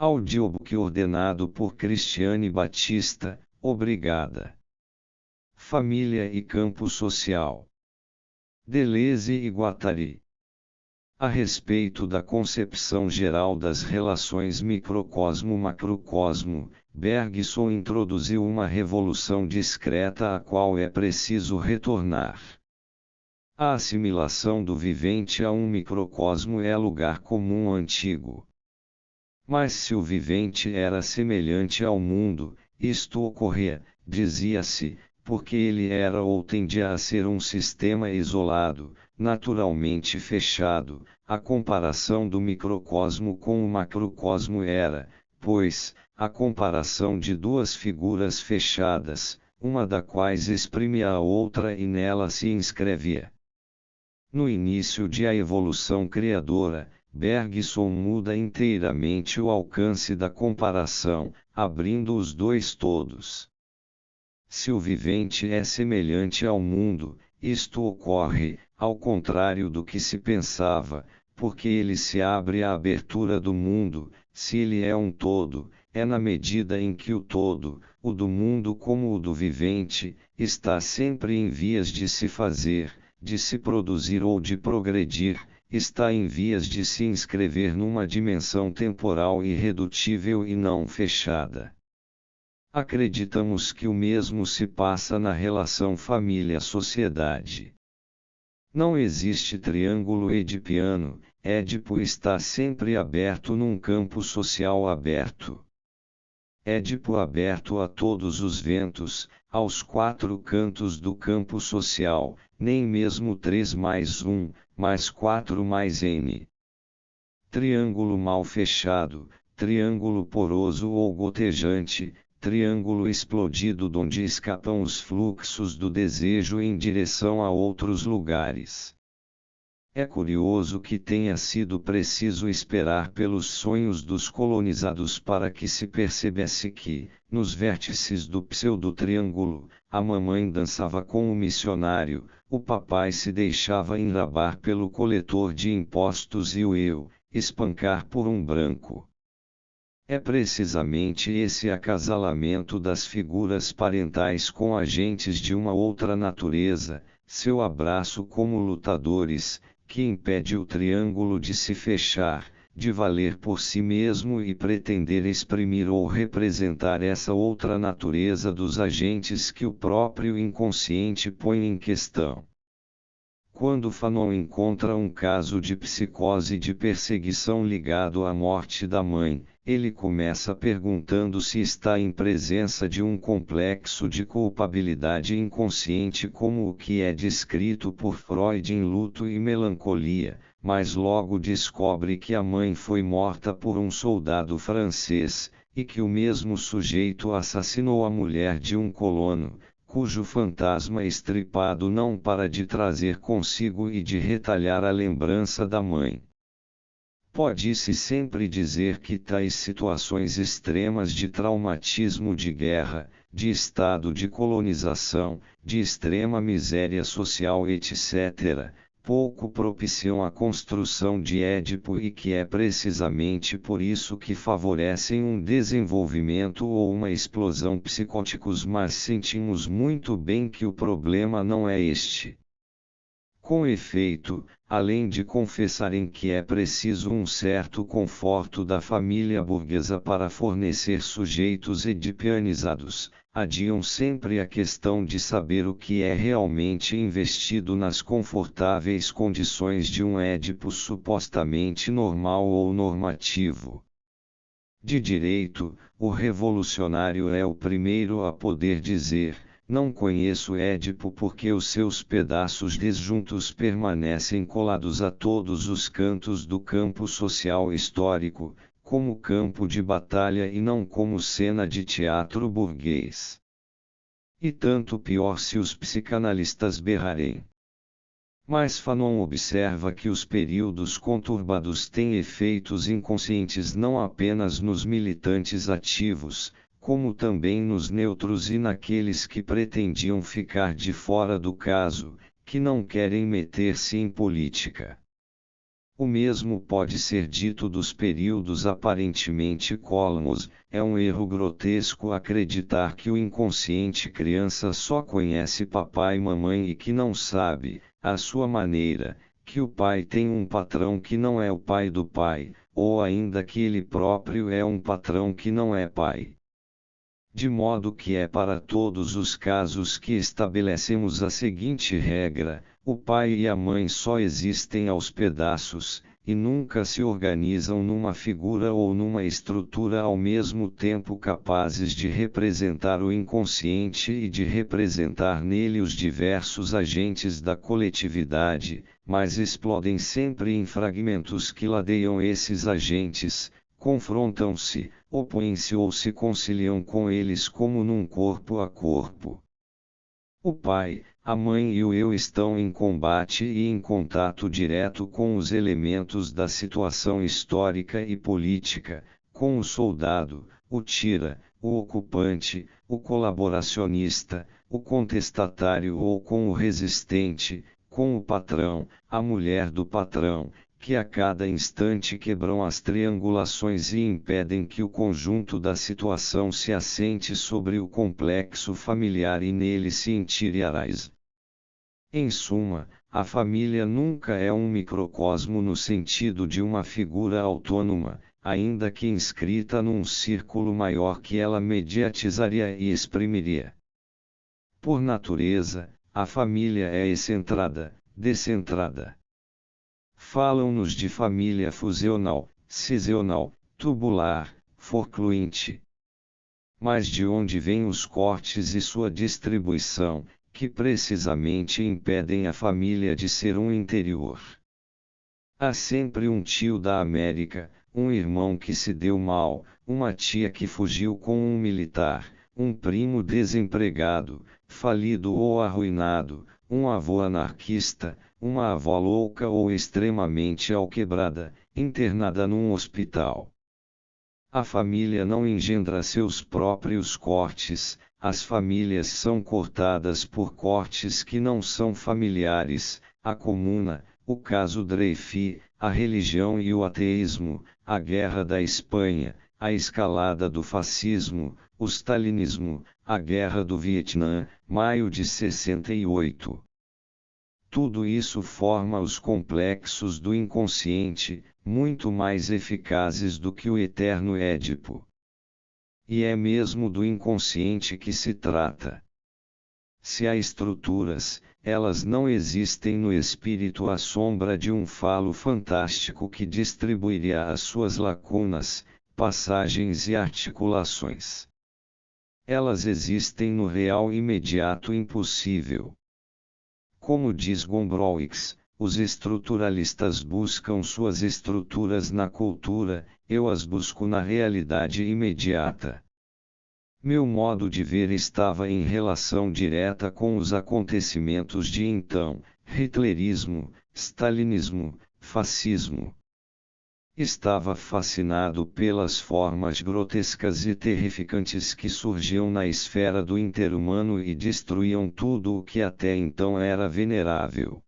Audiobook ordenado por Cristiane Batista, obrigada. Família e campo social. Deleuze e Guattari. A respeito da concepção geral das relações microcosmo-macrocosmo, Bergson introduziu uma revolução discreta à qual é preciso retornar. A assimilação do vivente a um microcosmo é lugar comum antigo. Mas se o vivente era semelhante ao mundo, isto ocorria, dizia-se, porque ele era ou tendia a ser um sistema isolado, naturalmente fechado. A comparação do microcosmo com o macrocosmo era, pois, a comparação de duas figuras fechadas, uma da quais exprimia a outra e nela se inscrevia. No início de A Evolução Criadora, Bergson muda inteiramente o alcance da comparação, abrindo os dois todos. Se o vivente é semelhante ao mundo, isto ocorre, ao contrário do que se pensava, porque ele se abre à abertura do mundo. Se ele é um todo, é na medida em que o todo, o do mundo como o do vivente, está sempre em vias de se fazer, de se produzir ou de progredir, está em vias de se inscrever numa dimensão temporal irredutível e não fechada. Acreditamos que o mesmo se passa na relação família-sociedade. Não existe triângulo edipiano, Édipo está sempre aberto num campo social aberto. Édipo aberto a todos os ventos, aos quatro cantos do campo social, nem mesmo 3 mais 1, mais 4 mais n. Triângulo mal fechado, triângulo poroso ou gotejante, triângulo explodido donde escapam os fluxos do desejo em direção a outros lugares. É curioso que tenha sido preciso esperar pelos sonhos dos colonizados para que se percebesse que, nos vértices do pseudo-triângulo, a mamãe dançava com o missionário, o papai se deixava enrabar pelo coletor de impostos e o eu, espancar por um branco. É precisamente esse acasalamento das figuras parentais com agentes de uma outra natureza, seu abraço como lutadores, que impede o triângulo de se fechar, de valer por si mesmo e pretender exprimir ou representar essa outra natureza dos agentes que o próprio inconsciente põe em questão. Quando Fanon encontra um caso de psicose de perseguição ligado à morte da mãe, ele começa perguntando se está em presença de um complexo de culpabilidade inconsciente como o que é descrito por Freud em Luto e Melancolia, mas logo descobre que a mãe foi morta por um soldado francês, e que o mesmo sujeito assassinou a mulher de um colono, cujo fantasma estripado não para de trazer consigo e de retalhar a lembrança da mãe. Pode-se sempre dizer que tais situações extremas de traumatismo de guerra, de estado de colonização, de extrema miséria social etc., pouco propiciam a construção de Édipo e que é precisamente por isso que favorecem um desenvolvimento ou uma explosão psicóticos, mas sentimos muito bem que o problema não é este. Com efeito, além de confessarem que é preciso um certo conforto da família burguesa para fornecer sujeitos edipianizados, adiam sempre a questão de saber o que é realmente investido nas confortáveis condições de um Édipo supostamente normal ou normativo. De direito, o revolucionário é o primeiro a poder dizer: não conheço Édipo porque os seus pedaços disjuntos permanecem colados a todos os cantos do campo social histórico, como campo de batalha e não como cena de teatro burguês. E tanto pior se os psicanalistas berrarem. Mas Fanon observa que os períodos conturbados têm efeitos inconscientes não apenas nos militantes ativos, como também nos neutros e naqueles que pretendiam ficar de fora do caso, que não querem meter-se em política. O mesmo pode ser dito dos períodos aparentemente incólumes. É um erro grotesco acreditar que o inconsciente criança só conhece papai e mamãe e que não sabe, à sua maneira, que o pai tem um patrão que não é o pai do pai, ou ainda que ele próprio é um patrão que não é pai. De modo que é para todos os casos que estabelecemos a seguinte regra: o pai e a mãe só existem aos pedaços, e nunca se organizam numa figura ou numa estrutura ao mesmo tempo capazes de representar o inconsciente e de representar nele os diversos agentes da coletividade, mas explodem sempre em fragmentos que ladeiam esses agentes, confrontam-se, opõem-se ou se conciliam com eles como num corpo a corpo. O pai, a mãe e o eu estão em combate e em contato direto com os elementos da situação histórica e política, com o soldado, o tira, o ocupante, o colaboracionista, o contestatário ou com o resistente, com o patrão, a mulher do patrão, que a cada instante quebram as triangulações e impedem que o conjunto da situação se assente sobre o complexo familiar e nele se intire a raiz. Em suma, a família nunca é um microcosmo no sentido de uma figura autônoma, ainda que inscrita num círculo maior que ela mediatizaria e exprimiria. Por natureza, a família é excentrada, descentrada. Falam-nos de família fusional, cisional, tubular, forcluinte. Mas de onde vêm os cortes e sua distribuição, que precisamente impedem a família de ser um interior? Há sempre um tio da América, um irmão que se deu mal, uma tia que fugiu com um militar, um primo desempregado, falido ou arruinado, um avô anarquista, uma avó louca ou extremamente alquebrada, internada num hospital. A família não engendra seus próprios cortes, as famílias são cortadas por cortes que não são familiares: a comuna, o caso Dreyfus, a religião e o ateísmo, a guerra da Espanha, a escalada do fascismo, o stalinismo, a guerra do Vietnã, maio de 68. Tudo isso forma os complexos do inconsciente, muito mais eficazes do que o eterno Édipo. E é mesmo do inconsciente que se trata. Se há estruturas, elas não existem no espírito à sombra de um falo fantástico que distribuiria as suas lacunas, passagens e articulações. Elas existem no real imediato impossível. Como diz Gombrowicz, os estruturalistas buscam suas estruturas na cultura, eu as busco na realidade imediata. Meu modo de ver estava em relação direta com os acontecimentos de então: hitlerismo, stalinismo, fascismo. Estava fascinado pelas formas grotescas e terrificantes que surgiam na esfera do interhumano e destruíam tudo o que até então era venerável.